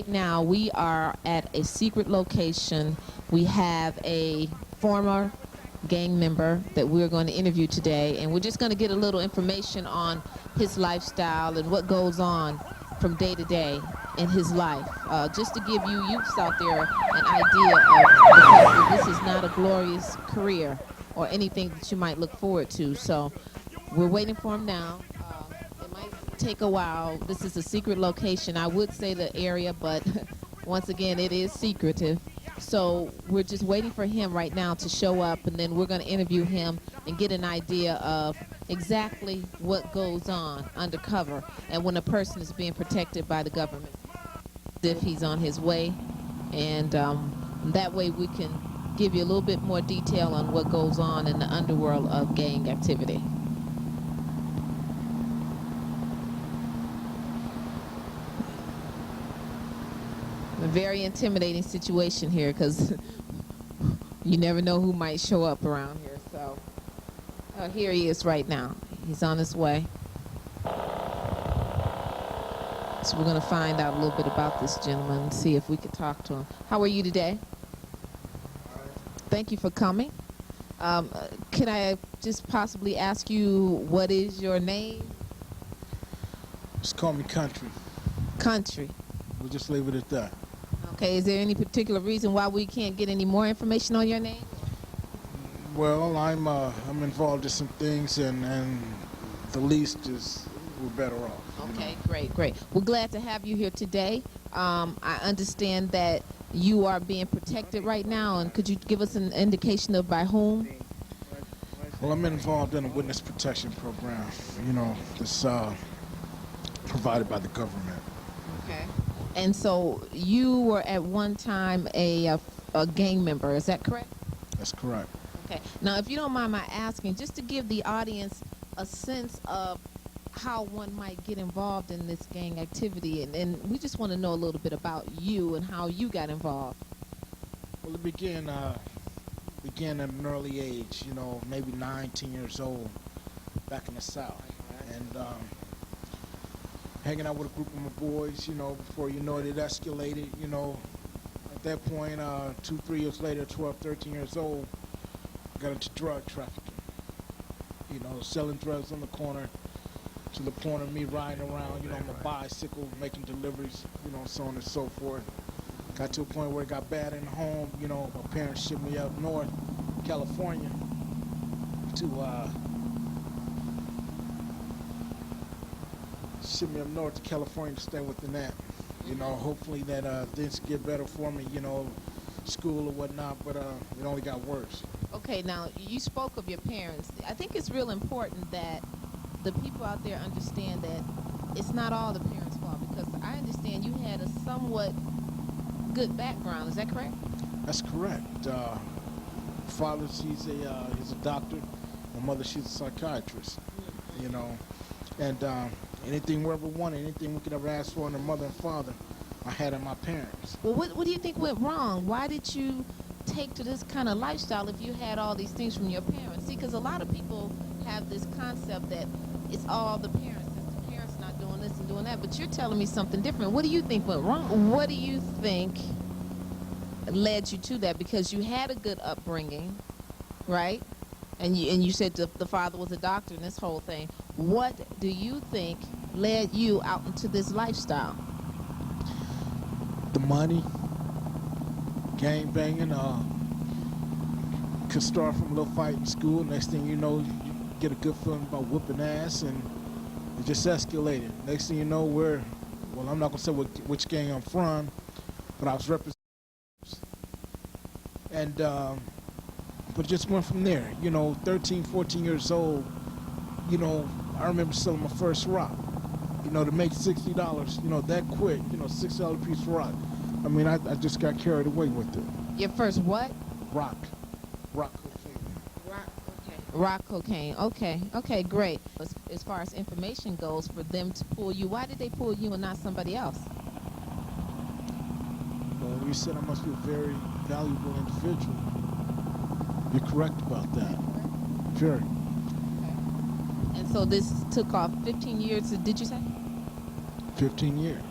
right now we are at a secret location. We have a former gang member that we're going to interview today, and we're just going to get a little information on his lifestyle and what goes on from day to day in his life, just to give you youths out there an idea of the fact that this is not a glorious career or anything that you might look forward to. So we're waiting for him now. It might take a while. This is a secret location. I would say the area, but once again, it is secretive. So we're just waiting for him right now to show up, and then we're going to interview him and get an idea of exactly what goes on undercover and when a person is being protected by the government, if he's on his way. And that way we can give you a little bit more detail on what goes on in the underworld of gang activity. A very intimidating situation here, because you never know who might show up around here. So here he is right now. He's on his way. So we're going to find out a little bit about this gentleman and see if we can talk to him. How are you today? Thank you for coming. Can I just possibly ask you, what is your name? Just call me Country. Country. We'll just leave it at that. Okay, is there any particular reason why we can't get any more information on your name? Well, I'm involved in some things, and the least is we're better off. Okay, great, great. We're glad to have you here today. I understand that you are being protected right now, and could you give us an indication of by whom? Well, I'm involved in a witness protection program, you know, that's provided by the government. Okay. And so you were at one time a gang member, is that correct? That's correct. Okay. Now, if you don't mind my asking, just to give the audience a sense of how one might get involved in this gang activity, and we just want to know a little bit about you and how you got involved. Well, it began at an early age, you know, maybe 19 years old, back in the South. And hanging out with a group of my boys, you know, before you know it, it escalated, you know. At that point, 2-3 years later, 12, 13 years old, got into drug trafficking. You know, selling drugs on the corner, to the point of me riding around, you know, on a bicycle, making deliveries, you know, so on and so forth. Got to a point where it got bad in the home, you know, my parents shipped me up north, California, to stay within that. You know, hopefully that things get better for me, you know, school or whatnot, but it only got worse. Okay, now you spoke of your parents. I think it's real important that the people out there understand that it's not all the parents' fault, because I understand you had a somewhat good background. Is that correct? That's correct. Father, he's a doctor. My mother, she's a psychiatrist. You know, and anything we ever wanted, anything we could ever ask for in a mother and father, I had in my parents. Well, what do you think went wrong? Why did you take to this kind of lifestyle if you had all these things from your parents? See, because a lot of people have this concept that it's all the parents. It's the parents not doing this and doing that. But you're telling me something different. What do you think went wrong? What do you think led you to that? Because you had a good upbringing, right? And you said the father was a doctor and this whole thing. What do you think led you out into this lifestyle? The money, gang banging, could start from a little fight in school. Next thing you know, you get a good feeling about whooping ass, and it just escalated. Next thing you know, well, I'm not gonna say which gang I'm from, but I was representing, and but it just went from there. You know, 13, 14 years old, you know, I remember selling my first rock. You know, to make $60, you know, that quick, you know, $6 piece of rock. I mean, I just got carried away with it. Your first what? Rock cocaine. Rock cocaine. Okay. Okay, great. As far as information goes, for them to pull you, why did they pull you and not somebody else? Well, you said I must be a very valuable individual. You're correct about that. Very. Okay. And so this took off 15 years, did you say? 15 years.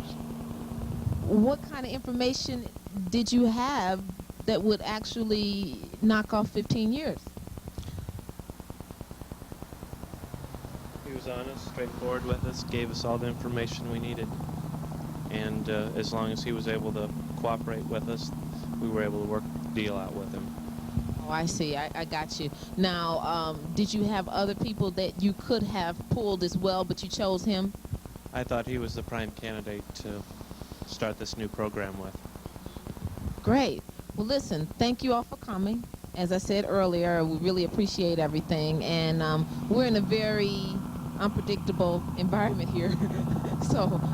what kind of information did you have that would actually knock off 15 years? He was honest, straightforward with us, gave us all the information we needed. And as long as he was able to cooperate with us, we were able to work the deal out with him. Oh, I see. I got you. Now, did you have other people that you could have pulled as well, but you chose him? I thought he was the prime candidate to start this new program with. Great. Well, listen, thank you all for coming. As I said earlier, we really appreciate everything. And we're in a very unpredictable environment here.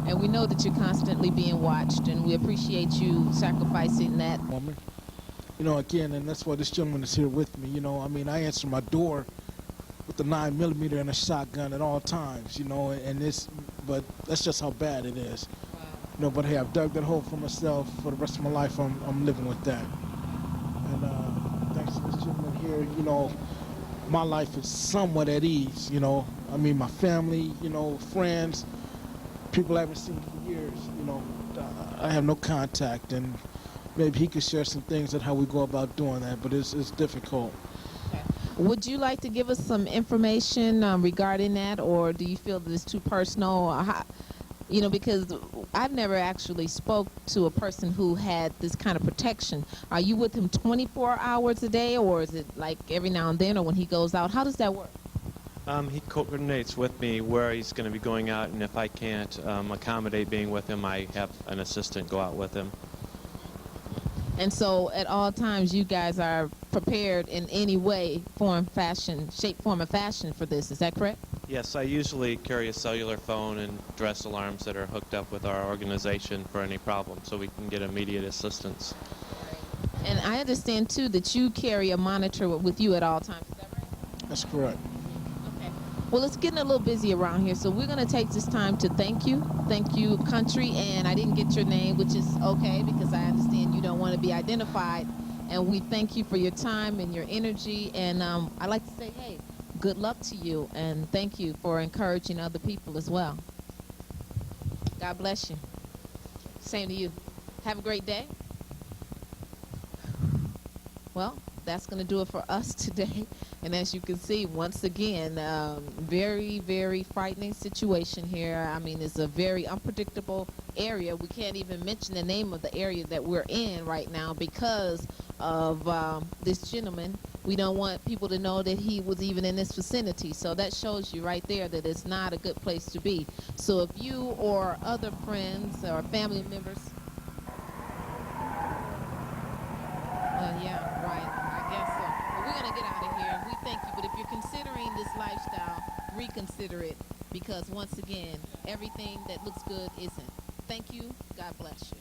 And we know that you're constantly being watched, and we appreciate you sacrificing that. Woman. You know, again, and that's why this gentleman is here with me. You know, I mean, I answer my door with a 9mm and a shotgun at all times, you know, but that's just how bad it is. Wow. You know, but hey, I've dug that hole for myself. For the rest of my life, I'm living with that. And thanks to this gentleman here, you know, my life is somewhat at ease, you know. I mean, my family, you know, friends, people I haven't seen for years, you know, I have no contact, and maybe he could share some things on how we go about doing that, but it's difficult. Okay. Would you like to give us some information regarding that, or do you feel that it's too personal? You know, because I've never actually spoke to a person who had this kind of protection. Are you with him 24 hours a day, or is it like every now and then, or when he goes out? How does that work? He coordinates with me where he's going to be going out, and if I can't accommodate being with him, I have an assistant go out with him. And so at all times you guys are prepared in any way, form, fashion, shape, form, and fashion for this. Is that correct? Yes, I usually carry a cellular phone and dress alarms that are hooked up with our organization for any problem, so we can get immediate assistance. And I understand, too, that you carry a monitor with you at all times. Is that right? That's correct. Okay. Well, it's getting a little busy around here, so we're going to take this time to thank you. Thank you, country. And I didn't get your name, which is okay, because I understand you don't want to be identified. And we thank you for your time and your energy. And I'd like to say, hey, good luck to you, and thank you for encouraging other people as well. God bless you. Same to you. Have a great day. Well, that's going to do it for us today. And as you can see, once again, very, very frightening situation here. I mean, it's a very unpredictable area. We can't even mention the name of the area that we're in right now because of this gentleman. We don't want people to know that he was even in this vicinity. So that shows you right there that it's not a good place to be. So if you or other friends or family members, yeah, right, I guess so. But we're going to get out of here. We thank you. But if you're considering this lifestyle, reconsider it, because once again, everything that looks good isn't. Thank you. God bless you.